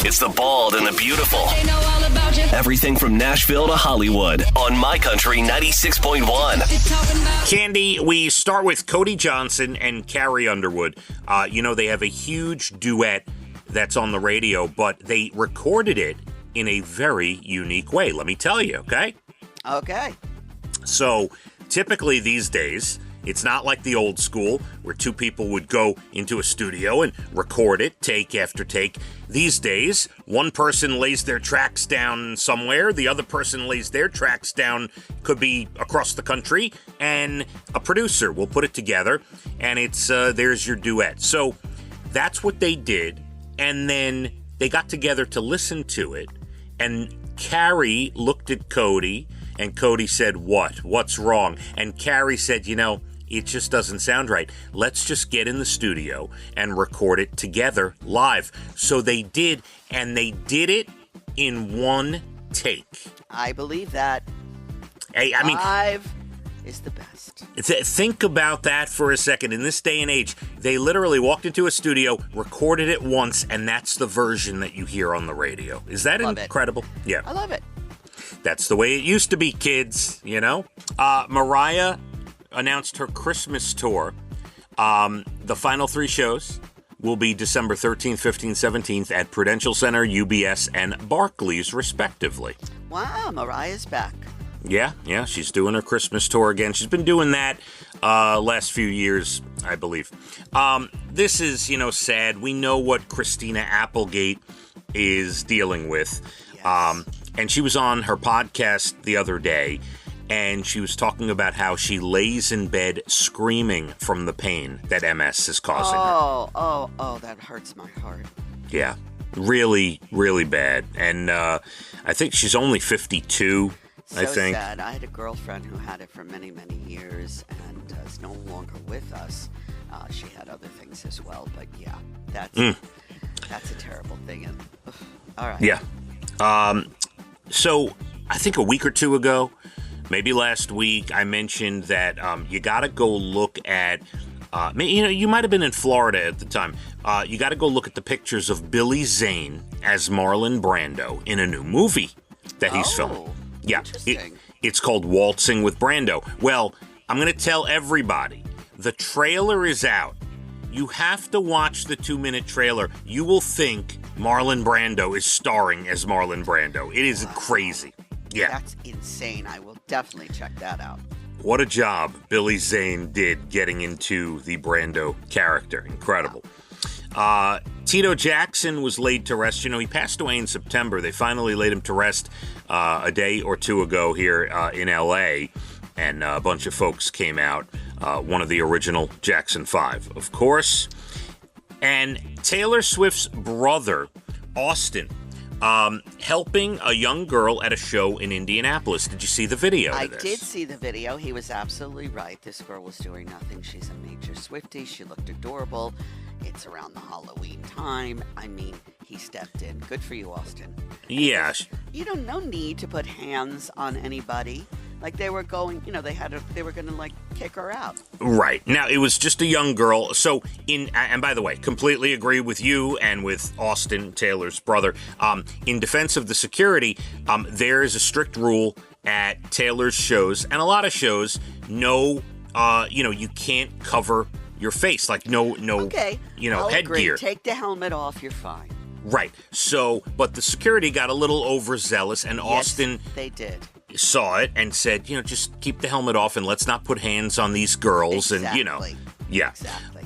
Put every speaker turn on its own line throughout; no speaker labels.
It's the bald and the beautiful. Everything from Nashville to Hollywood on My Country 96.1.
Cande, we start with Cody Johnson and Carrie Underwood. They have a huge duet that's on the radio, but they recorded it in a very unique way. Let me tell you, okay?
Okay.
So, typically these days, it's not like the old school where two people would go into a studio and record it, take after take. These days, one person lays their tracks down somewhere, the other person lays their tracks down, could be across the country, and a producer will put it together, and it's there's your duet. So that's what they did, and then they got together to listen to it, and Carrie looked at Cody, and Cody said, "What? What's wrong?" And Carrie said, it just doesn't sound right. Let's just get in the studio and record it together live. So they did, and they did it in one take.
I believe that.
Hey,
live is the best.
Think about that for a second. In this day and age, they literally walked into a studio, recorded it once, and that's the version that you hear on the radio. Is that incredible?
Yeah. I love it.
That's the way it used to be, kids, Mariah announced her Christmas tour. The final 3 shows will be December 13th, 15th, 17th at Prudential Center, UBS, and Barclays, respectively.
Wow, Mariah's back.
Yeah, she's doing her Christmas tour again. She's been doing that last few years, I believe. This is, sad. We know what Christina Applegate is dealing with.
Yes.
And she was on her podcast the other day, and she was talking about how she lays in bed screaming from the pain that MS is causing her.
Oh, that hurts my heart.
Yeah, really, really bad. And I think she's only 52,
So
I think.
sad. I had a girlfriend who had it for many, many years and is no longer with us. She had other things as well, but yeah, that's a terrible thing. And, all right.
Yeah. So I think a week or two ago, maybe last week, I mentioned that you got to go look at, you might have been in Florida at the time. You got to go look at the pictures of Billy Zane as Marlon Brando in a new movie that he's filming. Yeah, it's called Waltzing with Brando. Well, I'm going to tell everybody, the trailer is out. You have to watch the 2-minute trailer. You will think Marlon Brando is starring as Marlon Brando. It is crazy. Yeah.
That's insane. I will definitely check that out.
What a job Billy Zane did getting into the Brando character. Incredible. Wow. Tito Jackson was laid to rest. He passed away in September. They finally laid him to rest a day or two ago here in L.A., and a bunch of folks came out. One of the original Jackson 5, of course. And Taylor Swift's brother, Austin, helping a young girl at a show in Indianapolis. Did you see the video of this?
I did see the video. He was absolutely right. This girl was doing nothing. She's a major Swiftie. She looked adorable. It's around the Halloween time. He stepped in. Good for you, Austin.
Yeah.
No need to put hands on anybody. Like they were going, they were going to kick her out.
Right. Now, it was just a young girl. So, and by the way, completely agree with you and with Austin, Taylor's brother. In defense of the security, there is a strict rule at Taylor's shows and a lot of shows. No, you can't cover your face.
Okay. I'll
headgear.
Agree. Take the helmet off. You're fine.
Right. So, but the security got a little overzealous, and Austin.
Yes, they did.
Saw it and said, just keep the helmet off and let's not put hands on these girls.
Exactly.
And, yeah.
Exactly.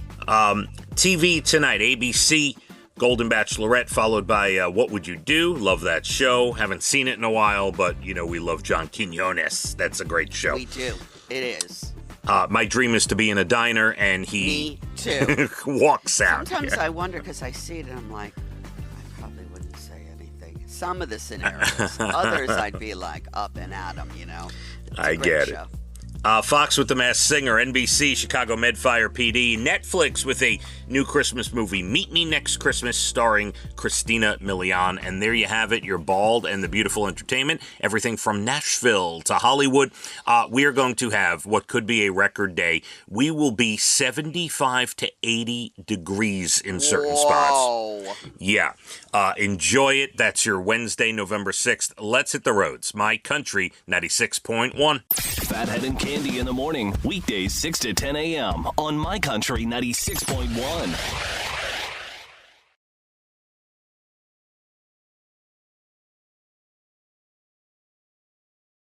TV tonight, ABC, Golden Bachelorette, followed by What Would You Do? Love that show. Haven't seen it in a while, but, we love John Quinones. That's a great show.
We do. It is.
My dream is to be in a diner and he
Me too.
walks out.
Sometimes I wonder because I see it and I'm like, some of the scenarios. Others I'd be up and at them,
I get it. Fox with The Masked Singer, NBC, Chicago Medfire PD, Netflix with a new Christmas movie, Meet Me Next Christmas, starring Christina Milian. And there you have it, your bald and the beautiful entertainment. Everything from Nashville to Hollywood. We are going to have what could be a record day. We will be 75 to 80 degrees in certain spots. Yeah. Enjoy it. That's your Wednesday, November 6th. Let's hit the roads. My Country 96.1.
Phathead and Cande in the morning, weekdays 6 to 10 a.m. on My Country 96.1.